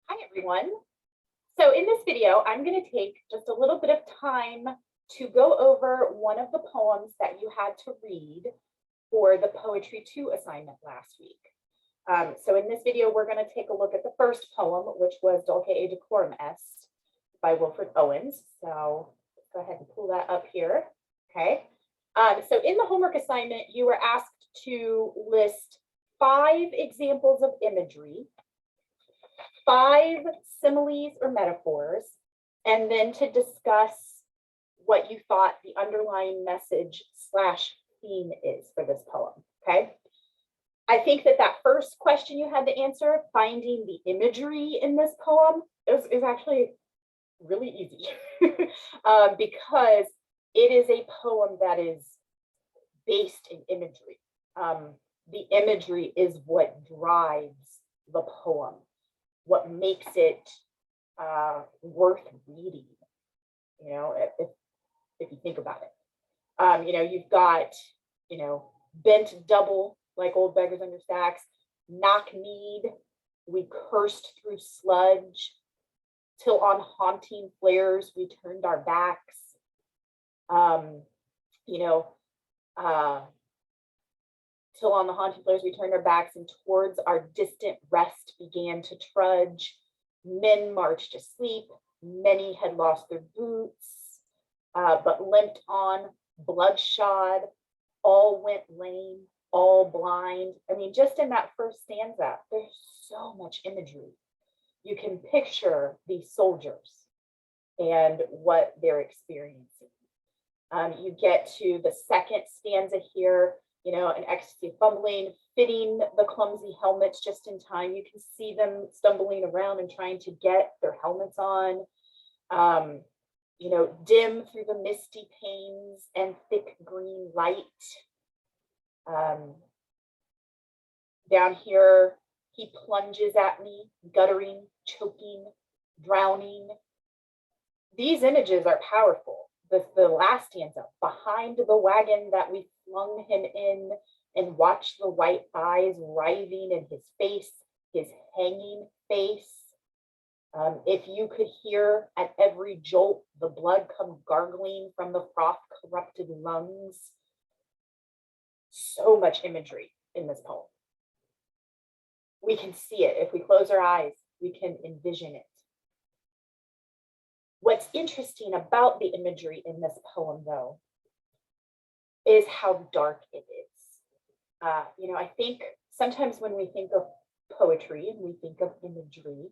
Hi, everyone. So in this video, I'm going to take just a little bit of time to go over one of the poems that you had to read for the Poetry 2 assignment last week. So in this video, we're going to take a look at the first poem, which was DulceEtDecorumEst by Wilfred Owens. So let's go ahead and pull that up here. Okay. So in the homework assignment, you were asked to list 5 examples of imagery, 5 similes or metaphors, and then to discuss what you thought the underlying message / theme is for this poem. Okay. I think that first question you had to answer, finding the imagery in this poem, is actually really easy because it is a poem that is based in imagery. The imagery is what drives the poem, what makes it worth reading, you know, if you think about it. You know, you've got, you know, bent double like old beggars under stacks, knock-kneed, we cursed through sludge, till on haunting flares we turned our backs. You know, till on the haunting flares we turned our backs, and towards our distant rest began to trudge. Men marched asleep, many had lost their boots, but limped on bloodshod. All went lame, all blind. I mean, just in that first stanza, there's so much imagery. You can picture these soldiers and what they're experiencing. You get to the second stanza here, you know, an ecstasy fumbling, fitting the clumsy helmets just in time. You can see them stumbling around and trying to get their helmets on. You know, dim through the misty panes and thick green light. Down here, he plunges at me, guttering, choking, drowning. These images are powerful. The last stanza, behind the wagon that we flung him in, and watch the white eyes writhing in his face, his hanging face. If you could hear at every jolt the blood come gargling from the froth-corrupted lungs. So much imagery in this poem. We can see it. If we close our eyes, we can envision it. What's interesting about the imagery in this poem, though, is how dark it is. You know, I think sometimes when we think of poetry and we think of imagery,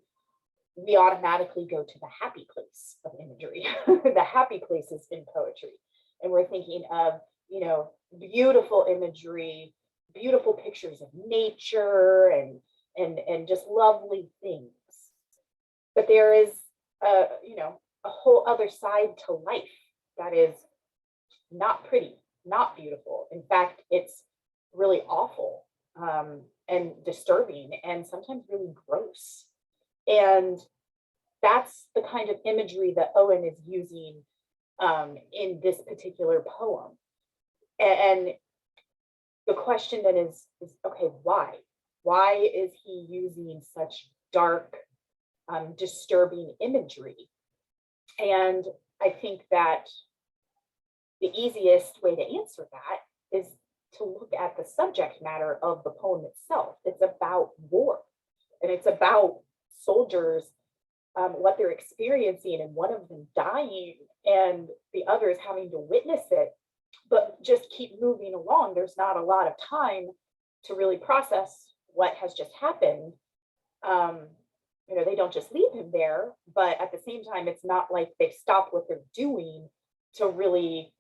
we automatically go to the happy place of imagery. The happy places in poetry. And we're thinking of, you know, beautiful imagery, beautiful pictures of nature and just lovely things. But there is you know, a whole other side to life that is not pretty, not beautiful. In fact, it's really awful and disturbing and sometimes really gross. And that's the kind of imagery that Owen is using in this particular poem. And the question then is okay, why? Why is he using such dark, disturbing imagery? And I think that the easiest way to answer that is to look at the subject matter of the poem itself. It's about war, and it's about soldiers, what they're experiencing, and one of them dying and the others having to witness it, but just keep moving along. There's not a lot of time to really process what has just happened. You know, they don't just leave him there, but at the same time, it's not like they stop what they're doing to really,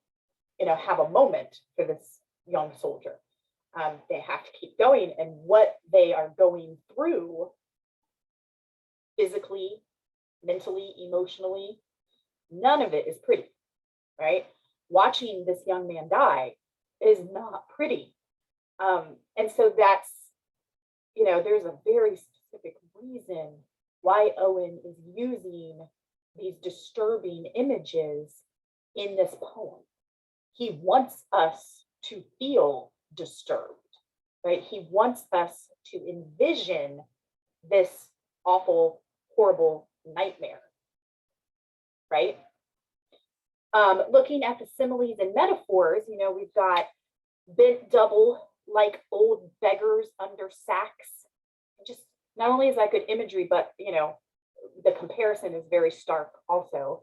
you know, have a moment for this young soldier. They have to keep going, and what they are going through physically, mentally, emotionally, none of it is pretty, right? Watching this young man die is not pretty. And so that's, you know, there's a very specific reason why Owen is using these disturbing images in this poem. He wants us to feel disturbed, right? He wants us to envision this awful, horrible nightmare, right? Looking at the similes and metaphors, you know, we've got bent double like old beggars under sacks. Just not only is that good imagery, but you know, the comparison is very stark also.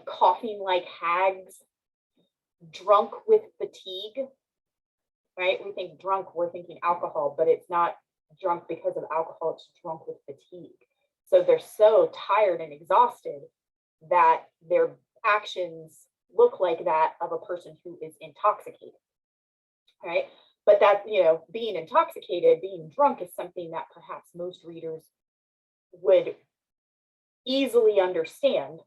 Coughing like hags, drunk with fatigue, right? We think drunk, we're thinking alcohol, but it's not drunk because of alcohol, it's drunk with fatigue. So they're so tired and exhausted that their actions look like that of a person who is intoxicated, right? But that, you know, being intoxicated, being drunk is something that perhaps most readers would easily understand.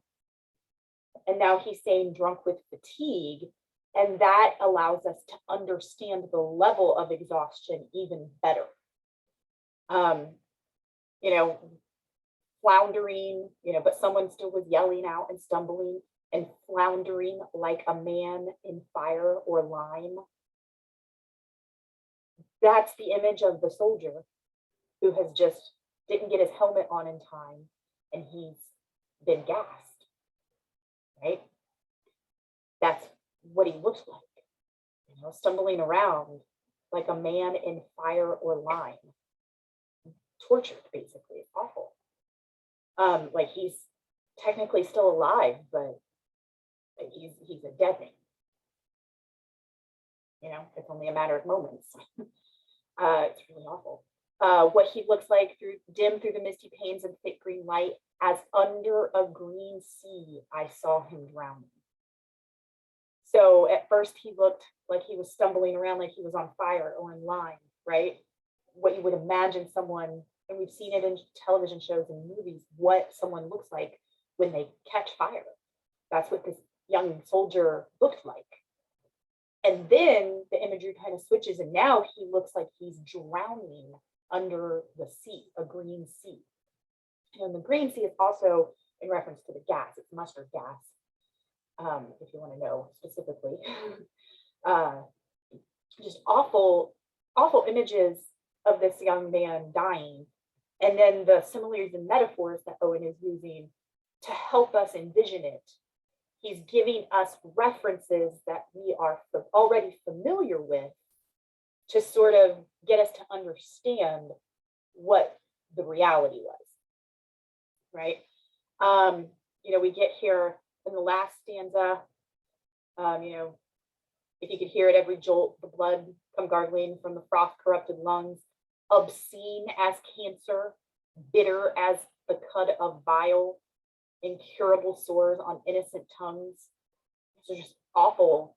And now he's saying drunk with fatigue, and that allows us to understand the level of exhaustion even better. You know, floundering, you know, but someone still was yelling out and stumbling and floundering like a man in fire or lime. That's the image of the soldier who has just didn't get his helmet on in time and he's been gassed, right? That's what he looks like, you know, stumbling around like a man in fire or lime, tortured, basically. It's awful. Like he's technically still alive, but he's a dead man. You know, it's only a matter of moments. It's really awful. What he looks like dim through the misty panes of thick green light, as under a green sea, I saw him drowning. So at first he looked like he was stumbling around like he was on fire or in lime, right? What you would imagine someone, and we've seen it in television shows and movies, what someone looks like when they catch fire. That's what this young soldier looked like. And then the imagery kind of switches, and now he looks like he's drowning under the sea, a green sea. And the green sea is also in reference to the gas. It's mustard gas, if you want to know specifically. Just awful, awful images of this young man dying. And then the similes and metaphors that Owen is using to help us envision it. He's giving us references that we are already familiar with to sort of get us to understand what the reality was, right? You know, we get here in the last stanza, you know, if you could hear it every jolt, the blood come gargling from the frost-corrupted lungs, obscene as cancer, bitter as the cud of bile, incurable sores on innocent tongues. These are just awful,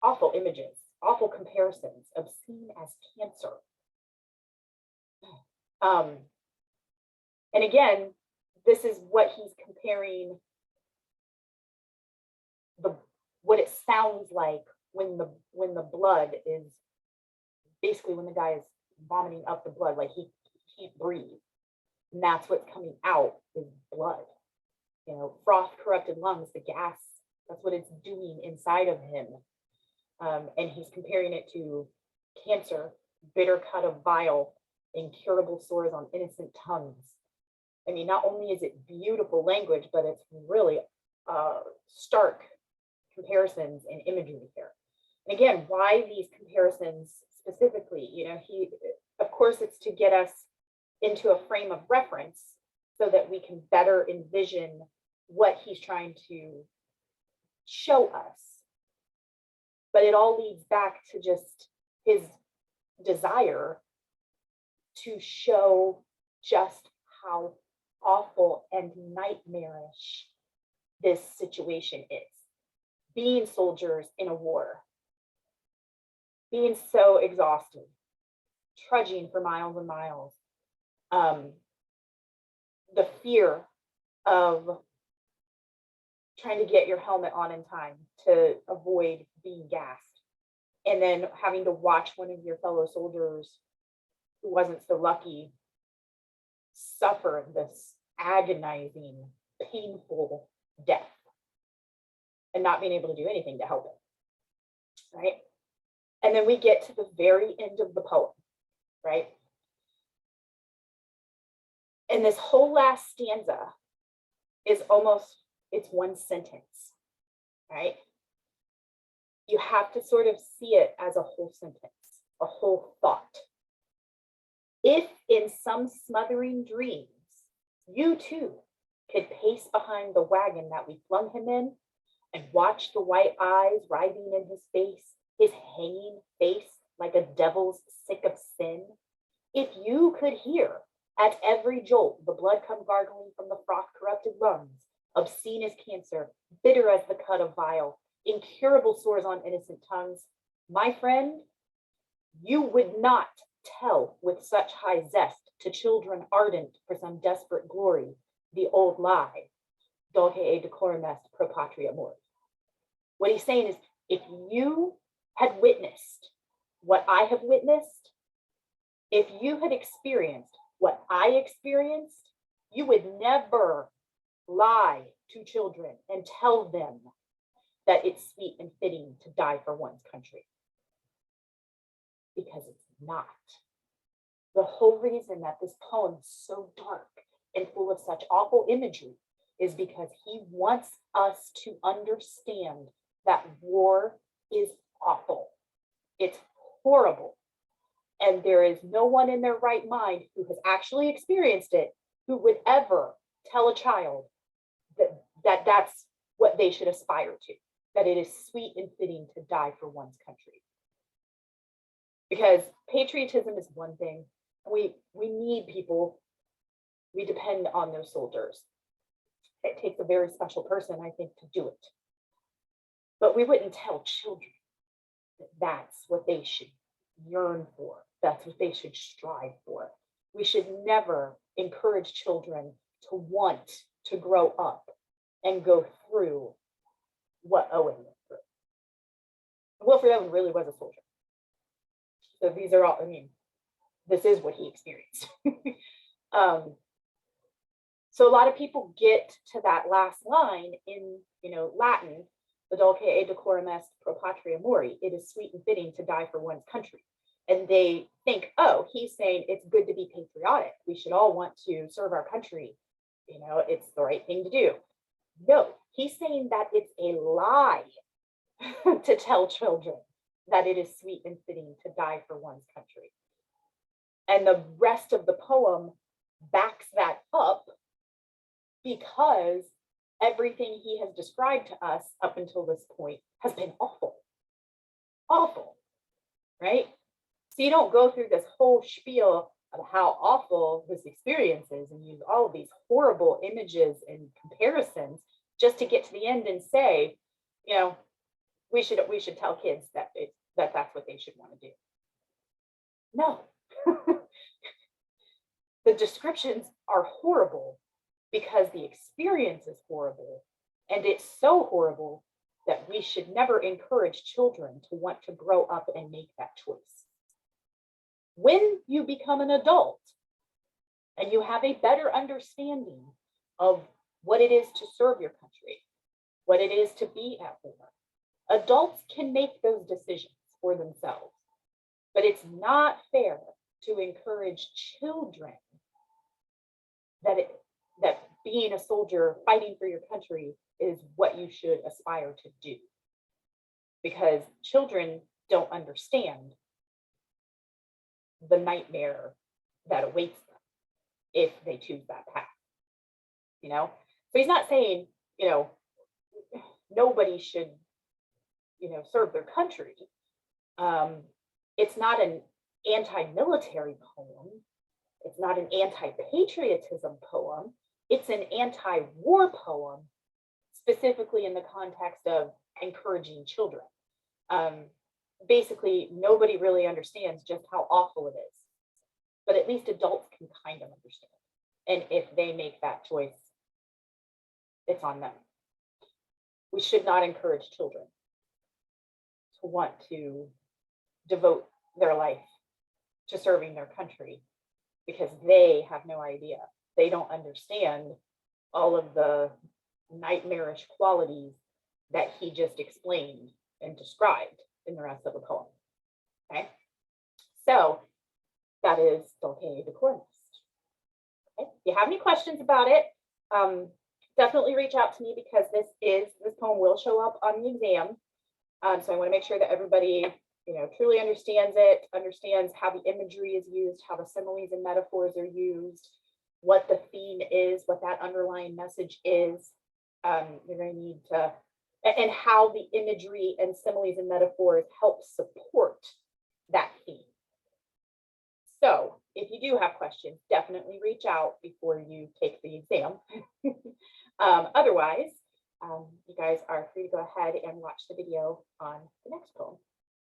awful images, awful comparisons, obscene as cancer. And again, this is what he's comparing what it sounds like when the blood is basically when the guy is vomiting up the blood, like he can't breathe. And that's what's coming out is blood. You know, frost corrupted lungs, the gas, that's what it's doing inside of him. And he's comparing it to cancer, bitter cut of bile, incurable sores on innocent tongues. I mean, not only is it beautiful language, but it's really stark comparisons and imagery here. And again, why these comparisons specifically? You know, of course, it's to get us into a frame of reference so that we can better envision what he's trying to show us. But it all leads back to just his desire to show just how awful and nightmarish this situation is. Being soldiers in a war, being so exhausted, trudging for miles and miles, the fear of trying to get your helmet on in time to avoid being gassed, and then having to watch one of your fellow soldiers who wasn't so lucky suffer this agonizing, painful death and not being able to do anything to help it, right? And then we get to the very end of the poem, right? And this whole last stanza is almost, it's one sentence, right? You have to sort of see it as a whole sentence, a whole thought. If in some smothering dreams, you too could pace behind the wagon that we flung him in and watch the white eyes writhing in his face, his hanging face like a devil's sick of sin. If you could hear at every jolt the blood come gargling from the froth-corrupted lungs, obscene as cancer, bitter as the cut of vile, incurable sores on innocent tongues, my friend, you would not tell with such high zest to children ardent for some desperate glory the old lie, DulceEtDecorumEst pro patria mori. What he's saying is, if you had witnessed what I have witnessed, if you had experienced what I experienced, you would never lie to children and tell them that it's sweet and fitting to die for one's country. Because it's not. The whole reason that this poem is so dark and full of such awful imagery is because he wants us to understand that war is awful. It's horrible. And there is no one in their right mind who has actually experienced it who would ever tell a child that that's what they should aspire to, that it is sweet and fitting to die for one's country. Because patriotism is one thing. We need people. We depend on those soldiers. It takes a very special person, I think, to do it. But we wouldn't tell children that that's what they should yearn for. That's what they should strive for. We should never encourage children to want to grow up and go through what Owen went through. Wilfred Owen really was a soldier. So these are all, I mean, this is what he experienced. So a lot of people get to that last line in, Latin, the DulceEtDecorumEst pro patria mori. It is sweet and fitting to die for one's country. And they think, oh, he's saying it's good to be patriotic. We should all want to serve our country. It's the right thing to do. No, he's saying that it's a lie to tell children that it is sweet and fitting to die for one's country. And the rest of the poem backs that up because everything he has described to us up until this point has been awful. Awful, right? So you don't go through this whole spiel of how awful this experience is and use all of these horrible images and comparisons just to get to the end and say, we should tell kids that that's what they should want to do. No. The descriptions are horrible because the experience is horrible, and it's so horrible that we should never encourage children to want to grow up and make that choice. When you become an adult and you have a better understanding of what it is to serve your country, what it is to be at war, adults can make those decisions for themselves. But it's not fair to encourage children that being a soldier, fighting for your country is what you should aspire to do. Because children don't understand the nightmare that awaits them if they choose that path. So he's not saying, nobody should, serve their country. It's not an anti-military poem. It's not an anti-patriotism poem. It's an anti-war poem, specifically in the context of encouraging children. Basically, nobody really understands just how awful it is, but at least adults can kind of understand. And if they make that choice, it's on them. We should not encourage children to want to devote their life to serving their country because they have no idea. They don't understand all of the nightmarish qualities that he just explained and described in the rest of the poem. Okay, so that is DulceEtDecorumEst. Okay. If you have any questions about it, definitely reach out to me because this poem will show up on the exam. So I want to make sure that everybody, truly understands it, understands how the imagery is used, how the similes and metaphors are used, what the theme is, what that underlying message is. You're going to need to, and how the imagery and similes and metaphors help support that theme. So if you do have questions, definitely reach out before you take the exam. Otherwise, you guys are free to go ahead and watch the video on the next poem.